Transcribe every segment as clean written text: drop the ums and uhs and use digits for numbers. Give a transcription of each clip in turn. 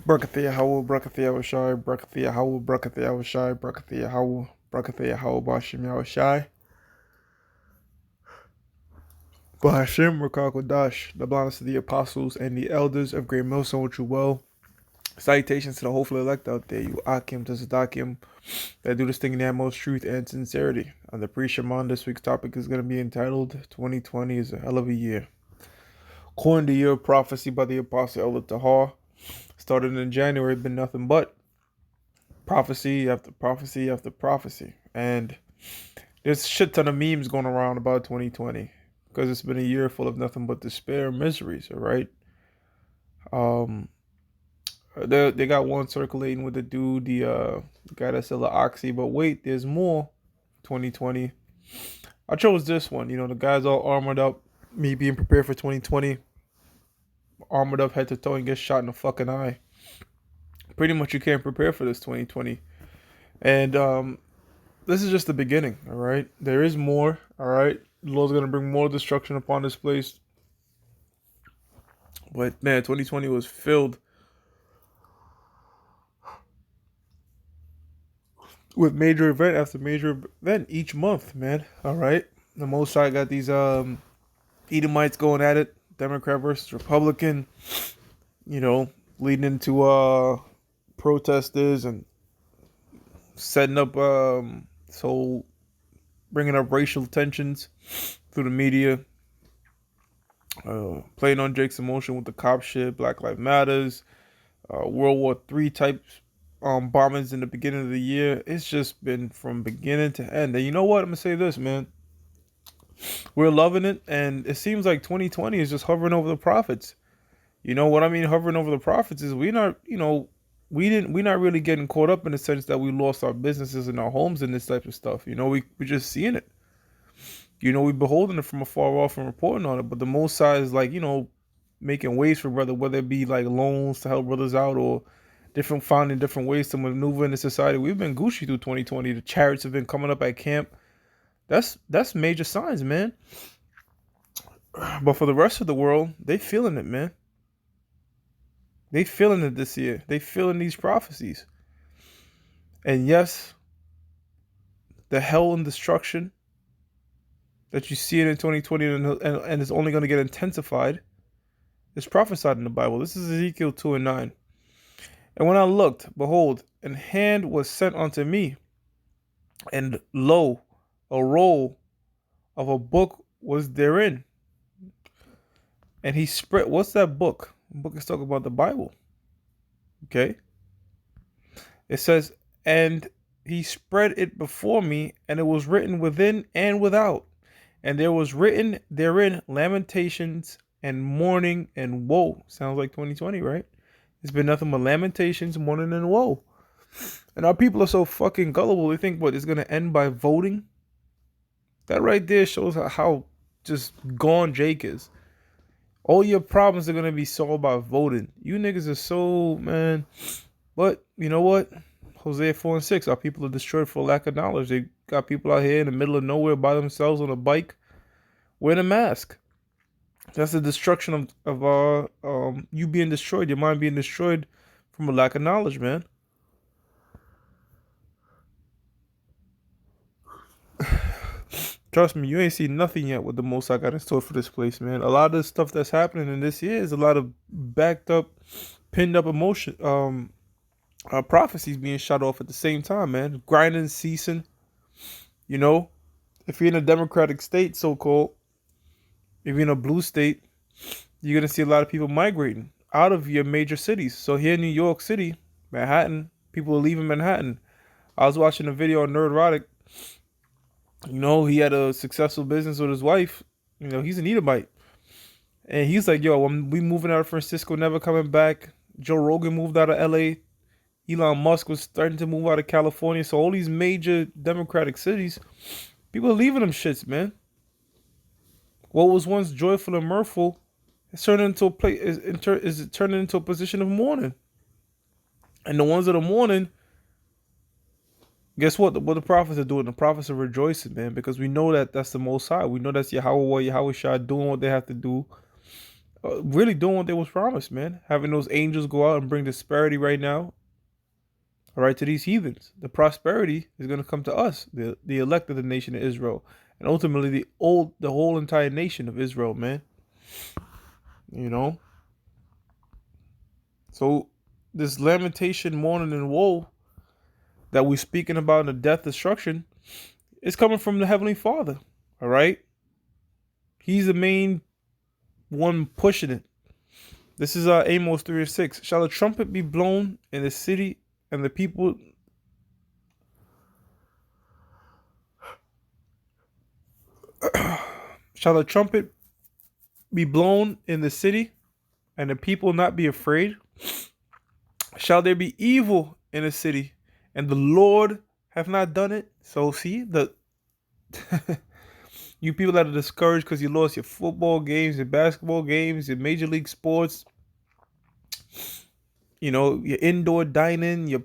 Brakathia Howell, Brakathia Washai, Brakathia Howell, Brakathia Washai, Brakathia Howell, Brakathia Howell, Bashim Yawashai, Bahashim Rakakodash, the blindness of the apostles and the elders of Great Millstone, which you well. Salutations to the hopeful elect out there, you Akim to Sadakim, that do this thing in the most truth and sincerity. On the pre-Shaman, this week's topic is going to be entitled 2020 is a hell of a year. According to the year of prophecy by the apostle Elder Tahar, started in January, been nothing but prophecy after prophecy after prophecy. And there's a shit ton of memes going around about 2020 because it's been a year full of nothing but despair and miseries, all right? They got one circulating with the dude, the guy that sell the oxy, but wait, there's more. 2020. I chose this one. You know, the guy's all armored up. Me being prepared for 2020, armored up head to toe and get shot in the fucking eye. Pretty much, you can't prepare for this 2020. And this is just the beginning. All right, there is more. All right, the Lord's gonna bring more destruction upon this place. But man, 2020 was filled with major event after major event each month, man. All right. The Most High got these Edomites going at it, Democrat versus Republican, you know, leading into protesters and setting up so bringing up racial tensions through the media, playing on Jake's emotion with the cop shit, Black Lives Matters, World War III type bombings in the beginning of the year. It's just been from beginning to end. And you know what? I'm gonna say this, man. We're loving it, and it seems like 2020 is just hovering over the prophets. You know what I mean? Hovering over the prophets is we're not, you know, we're not really getting caught up in the sense that we lost our businesses and our homes and this type of stuff. You know, we're just seeing it. You know, we're beholding it from afar off and reporting on it. But the Most High is like, you know, making ways for brother, whether it be like loans to help brothers out or finding different ways to maneuver in the society. We've been Gucci through 2020. The chariots have been coming up at camp. That's major signs, man. But for the rest of the world, they feeling it, man. They feeling it this year. They feeling these prophecies. And yes, the hell and destruction that you see in 2020 and it's only going to get intensified is prophesied in the Bible. This is Ezekiel 2 and 9. And when I looked, behold, an hand was sent unto me, and lo, a roll of a book was therein. And he spread, what's that book? The book is talking about the Bible. Okay. It says, and he spread it before me, and it was written within and without. And there was written therein lamentations and mourning and woe. Sounds like 2020, right? It's been nothing but lamentations, mourning, and woe. And our people are so fucking gullible. They think, what, it's going to end by voting? That right there shows how just gone Jake is. All your problems are going to be solved by voting. You niggas are so, man. But, you know what? Hosea 4 and 6, our people are destroyed for lack of knowledge. They got people out here in the middle of nowhere by themselves on a bike wearing a mask. That's the destruction of you being destroyed, your mind being destroyed from a lack of knowledge, man. Trust me, you ain't seen nothing yet with the Most I got in store for this place, man. A lot of the stuff that's happening in this year is a lot of backed up, pinned up emotion, prophecies being shot off at the same time, man. Grinding, ceasing. You know, if you're in a democratic state, so-called, if you're in a blue state, you're gonna see a lot of people migrating out of your major cities. So here in New York City, Manhattan, people are leaving Manhattan. I was watching a video on Nerdrotic. You know, he had a successful business with his wife. You know, he's an Edomite. And he's like, yo, we moving out of Francisco, never coming back. Joe Rogan moved out of LA. Elon Musk was starting to move out of California. So all these major democratic cities, people are leaving them shits, man. What was once joyful and mirthful is turning into is turning into a position of mourning. And the ones that are mourning, guess what? What the prophets are doing? The prophets are rejoicing, man, because we know that that's the Most High. We know that's Yahweh Shai doing what they have to do, really doing what they was promised, man. Having those angels go out and bring disparity right now, all right, to these heathens. The prosperity is going to come to us, the elect of the nation of Israel, and ultimately the whole entire nation of Israel, man. You know, so this lamentation, mourning, and woe that we're speaking about in the death, destruction, is coming from the Heavenly Father. All right, He's the main one pushing it. This is Amos 3:6. Shall a trumpet be blown in the city, and the people shall a trumpet be blown in the city, and the people not be afraid? Shall there be evil in the city, and the Lord have not done it? So see the you people that are discouraged because you lost your football games, your basketball games, your major league sports, your indoor dining, your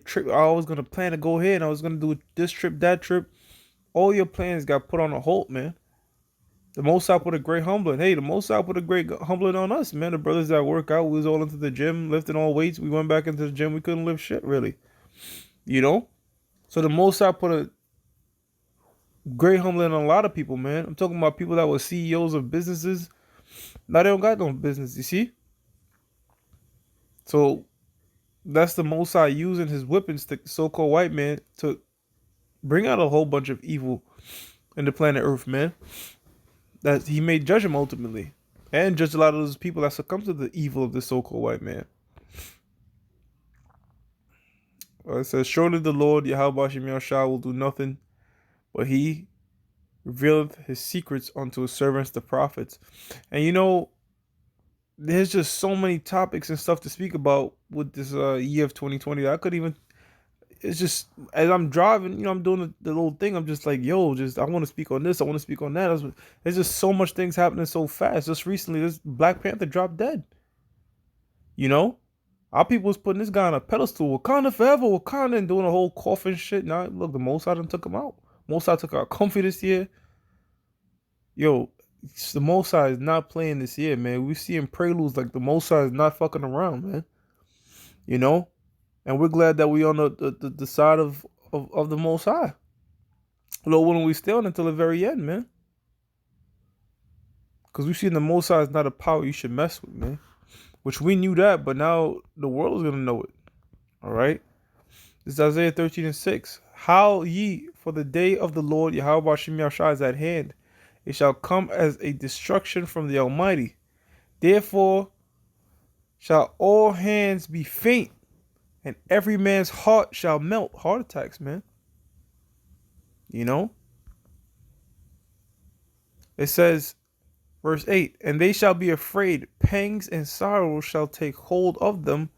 trip. I was gonna plan to go here, and I was gonna do this trip, that trip. All your plans got put on a halt, man. The Most High put a great humbling. Hey, the Most High put a great humbling on us, man. The brothers that work out, we was all into the gym, lifting all weights. We went back into the gym. We couldn't lift shit, really. You know? So the Most High put a great humbling on a lot of people, man. I'm talking about people that were CEOs of businesses. Now they don't got no business, you see? So that's the Most High using his whipping stick, the so-called white man, to bring out a whole bunch of evil in the planet Earth, man. That he may judge him ultimately. And judge a lot of those people that succumb to the evil of the so-called white man. It says, surely the Lord, Yahweh Shem Yahshua, will do nothing, but he revealeth his secrets unto his servants, the prophets. And there's just so many topics and stuff to speak about with this year of 2020. It's just, as I'm driving, I'm doing the little thing. I'm just like, yo, I want to speak on this. I want to speak on that. There's just so much things happening so fast. Just recently, this Black Panther dropped dead. Our people was putting this guy on a pedestal, Wakanda forever, Wakanda, and doing a whole coffin shit. Now, look, the Most High done took him out. Most High took out Comfy this year. Yo, the Most High is not playing this year, man. We seeing preludes like the Most High is not fucking around, man. And we're glad that we on the side of the Most High. Lord willing, we stay on until the very end, man. Because we seen the Most High is not a power you should mess with, man. Which we knew that, but now the world is going to know it. All right? This is Isaiah 13:6. How ye, for the day of the Lord, Yahweh Shem Yahshua is at hand. It shall come as a destruction from the Almighty. Therefore shall all hands be faint, and every man's heart shall melt. Heart attacks, man. It says, verse 8, and they shall be afraid. Pangs and sorrow shall take hold of them.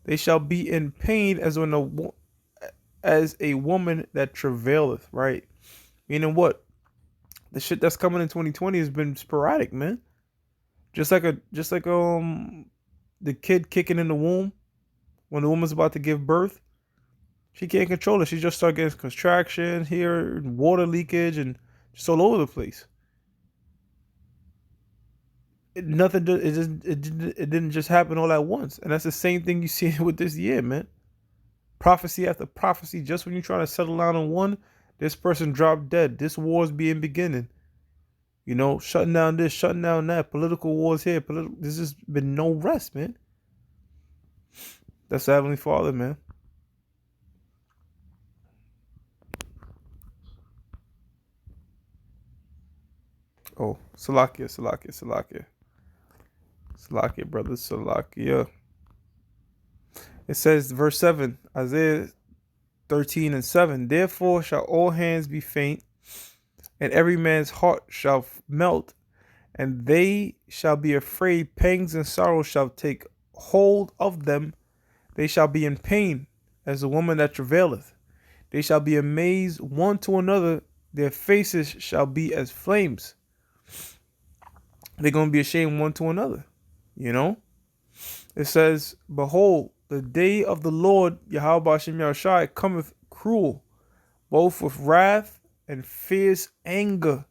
They shall be in pain as a woman that travaileth. Right? Meaning what? The shit that's coming in 2020 has been sporadic, man. Just like the kid kicking in the womb when the woman's about to give birth. She can't control it. She just starts getting contraction here, water leakage, and just all over the place. It didn't just happen all at once, and that's the same thing you see with this year, man. Prophecy after prophecy. Just when you're trying to settle down on one, this person dropped dead. This war's being beginning. Shutting down this, shutting down that. Political wars here. There's just been no rest, man. That's the Heavenly Father, man. Oh, Salakia, brothers, Salakia. It says, verse 7, Isaiah 13:7. Therefore shall all hands be faint, and every man's heart shall melt, and they shall be afraid. Pangs and sorrow shall take hold of them. They shall be in pain as a woman that travaileth. They shall be amazed one to another. Their faces shall be as flames. They're going to be ashamed one to another. It says, behold, the day of the Lord, Yahweh Shem Yahshua, cometh cruel, both with wrath and fierce anger,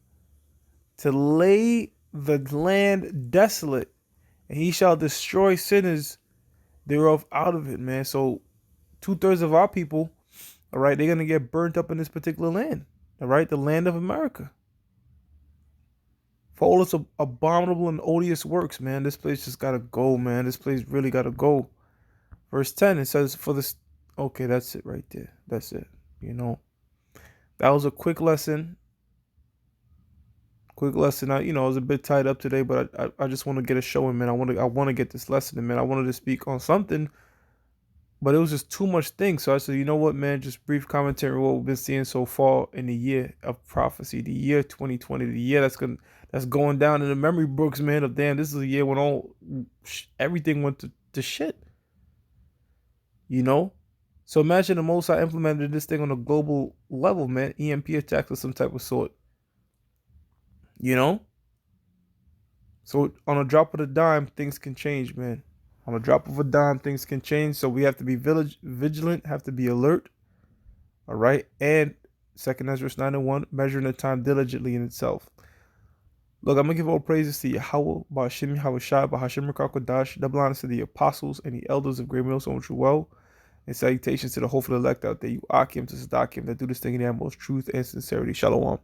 to lay the land desolate and he shall destroy sinners thereof out of it, man. So 2/3 of our people, all right, they're gonna get burnt up in this particular land, all right, the land of America, for all its abominable and odious works, man. This place just gotta go, man. This place really gotta go. Verse 10, it says, for this, okay, that's it right there. That's it. You know, that was a quick lesson. Quick lesson. I was a bit tied up today, but I just want to get a show in, man. I want to get this lesson in, man. I wanted to speak on something, but it was just too much things. So I said, you know what, man? Just brief commentary on what we've been seeing so far in the year of prophecy, the year 2020, the year that's going down in the memory books, man. Of damn, this is a year when everything went to shit. You know. So imagine the Most High implemented this thing on a global level, man. EMP attacks of some type of sort. You know. So on a drop of a dime, things can change, man. On a drop of a dime, things can change. So we have to be vigilant, have to be alert. All right. And second Ezra 9:1, measuring the time diligently in itself. Look, I'm gonna give all praises to Yahweh, Ba'ashim Yahushai, Ba'ashim Rakakwadash, double honors to the apostles and the elders of Great Millstone true well, and salutations to the hopeful elect out there, you Akim to Sadakim that do this thing in the most truth and sincerity. Shalom.